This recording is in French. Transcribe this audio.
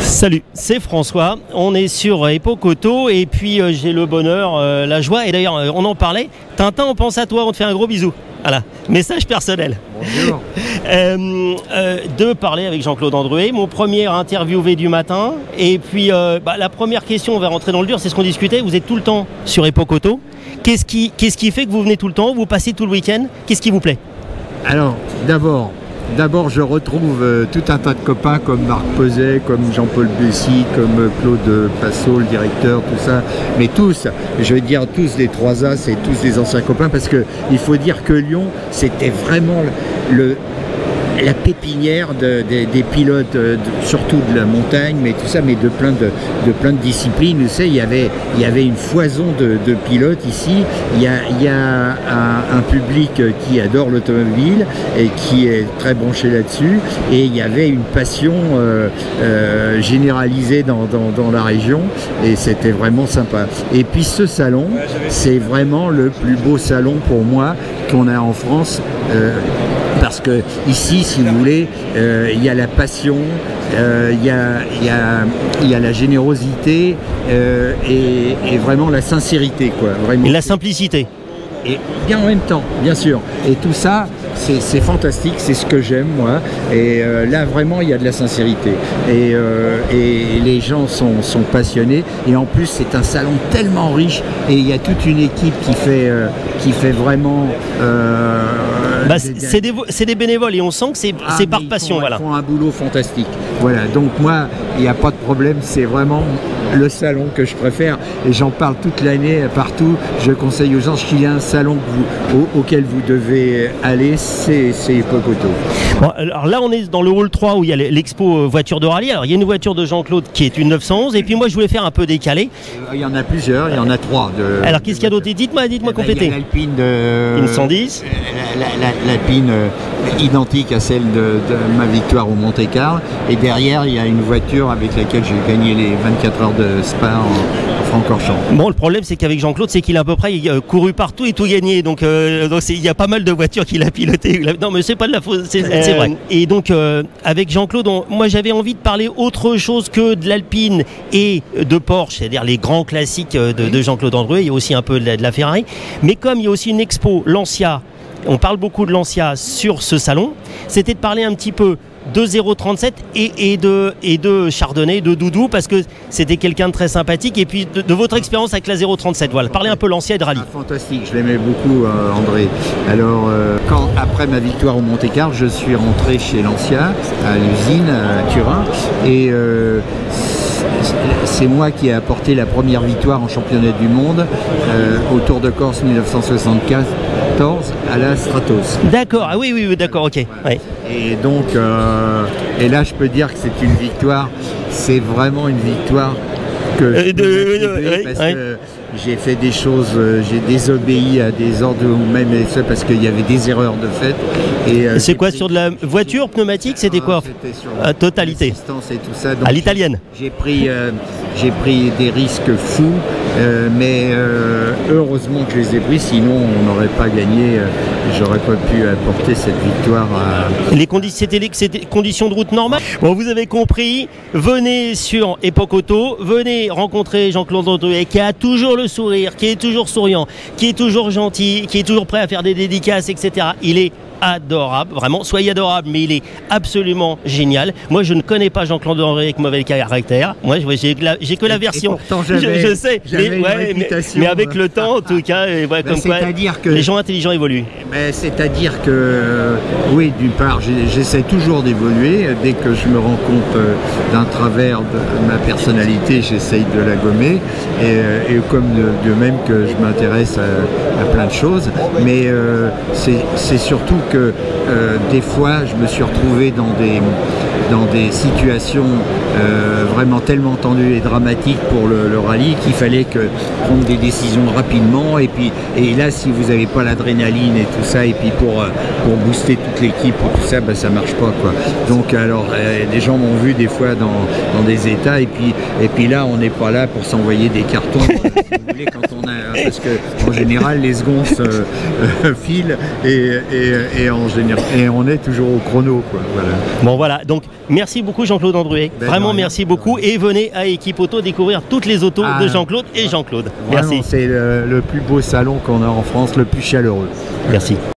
Salut, c'est François, on est sur Epoch-Auto et puis j'ai le bonheur, la joie, et d'ailleurs on en parlait, Tintin on pense à toi, on te fait un gros bisou. Voilà, message personnel. Bonjour. De parler avec Jean-Claude Andruet, mon premier interviewé du matin, et puis la première question, on va rentrer dans le dur, c'est ce qu'on discutait, vous êtes tout le temps sur Epoch-Auto, qu'est-ce qui fait que vous venez tout le temps, vous passez tout le week-end, qu'est-ce qui vous plaît? Alors, D'abord, je retrouve tout un tas de copains comme Marc Peuzet, comme Jean-Paul Bussy, comme Claude Passot, le directeur, tout ça. Mais tous, je veux dire tous les 3A, c'est tous des anciens copains parce qu'il faut dire que Lyon, c'était vraiment la pépinière des pilotes, surtout de la montagne, mais tout ça, mais de plein de disciplines. Vous savez, il y avait une foison de pilotes ici. Il y a un public qui adore l'automobile et qui est très branché là-dessus. Et il y avait une passion généralisée dans la région et c'était vraiment sympa. Et puis ce salon, c'est vraiment le plus beau salon pour moi qu'on a en France. Parce que ici, si vous voulez, il y a la passion, il y a la générosité et vraiment la sincérité, quoi. Vraiment. Et la simplicité. Et bien en même temps, bien sûr. Et tout ça, c'est fantastique, c'est ce que j'aime, moi. Et là, vraiment, il y a de la sincérité. Et les gens sont passionnés. Et en plus, c'est un salon tellement riche. Et il y a toute une équipe qui fait vraiment... c'est des bénévoles et on sent que c'est par passion. Ils font un boulot fantastique. Voilà, donc moi, il n'y a pas de problème, c'est vraiment le salon que je préfère et j'en parle toute l'année partout. Je conseille aux gens qu'il y a un salon auquel vous devez aller, c'est Epoch-Auto. Bon, alors là, on est dans le hall 3 où il y a l'expo voiture de rallye. Alors il y a une voiture de Jean-Claude qui est une 911 et puis moi je voulais faire un peu décalé. Il y en a plusieurs, il y en a 3. Alors qu'est-ce qu'il y a d'autre? Dites-moi compléter. Il y a l'Alpine de... Une 110. L'Alpine identique à celle de ma victoire au Monte-Carlo et derrière il y a une voiture avec laquelle j'ai gagné les 24 heures de Spa en Francorchamps. Bon, le problème c'est qu'avec Jean-Claude c'est qu'il a à peu près couru partout et tout gagné, donc il y a pas mal de voitures qu'il a pilotées. Non mais c'est pas de la faute, c'est vrai. Et donc avec Jean-Claude, moi j'avais envie de parler autre chose que de l'Alpine et de Porsche, c'est-à-dire les grands classiques de Jean-Claude Andruet. Il y a aussi un peu de la Ferrari, mais comme il y a aussi une expo Lancia, on parle beaucoup de Lancia sur ce salon, c'était de parler un petit peu de 037 et de Chardonnay, de Doudou, parce que c'était quelqu'un de très sympathique, et puis de votre expérience avec la 037. Voilà, parler un peu Lancia et de rallye. Fantastique, je l'aimais beaucoup, André. Alors, après ma victoire au Monte-Carlo, je suis rentré chez Lancia, à l'usine, à Turin, et c'est moi qui ai apporté la première victoire en championnat du monde au Tour de Corse 1974 à la Stratos. D'accord, ah oui, d'accord, ok. Ouais. Et donc, et là je peux dire que c'est une victoire, c'est vraiment une victoire que j'ai fait des choses, j'ai désobéi à des ordres ou même parce qu'il y avait des erreurs de fait. C'est quoi, sur de la voiture pneumatique, c'était quoi? C'était sur totalité. Et tout ça. Donc, à l'italienne. J'ai pris des risques fous, mais heureusement que je les ai pris, sinon on n'aurait pas gagné, j'aurais pas pu apporter cette victoire à... C'était conditions de route normales. Bon, vous avez compris, venez sur Epoch-Auto, venez rencontrer Jean-Claude Andruet qui a toujours le sourire, qui est toujours souriant, qui est toujours gentil, qui est toujours prêt à faire des dédicaces, etc. Il est adorable, vraiment, soyez adorable, mais il est absolument génial. Moi, je ne connais pas Jean-Claude Andruet avec mauvais caractère. Moi, j'ai que la version. Je sais, mais avec le temps, en tout cas, comme quoi, les gens intelligents évoluent. C'est-à-dire que, oui, d'une part, j'essaie toujours d'évoluer. Dès que je me rends compte d'un travers de ma personnalité, j'essaye de la gommer. Et comme de même que je m'intéresse à plein de choses. Mais c'est surtout que des fois je me suis retrouvé dans des situations vraiment tellement tendues et dramatiques pour le rallye qu'il fallait prendre des décisions rapidement et là si vous n'avez pas l'adrénaline et tout ça et puis pour booster toute l'équipe ou tout ça, ben, ça marche pas quoi. Donc alors les gens m'ont vu des fois dans des états et puis là on n'est pas là pour s'envoyer des cartons si vous voulez, quand on a, parce que en général les secondes filent et et on est toujours au chrono, quoi. Voilà. Bon voilà, donc merci beaucoup Jean-Claude Andruet. Vraiment merci beaucoup et venez à Équipe Auto découvrir toutes les autos de Jean-Claude et Jean-Claude. Merci. C'est le plus beau salon qu'on a en France, le plus chaleureux. Merci.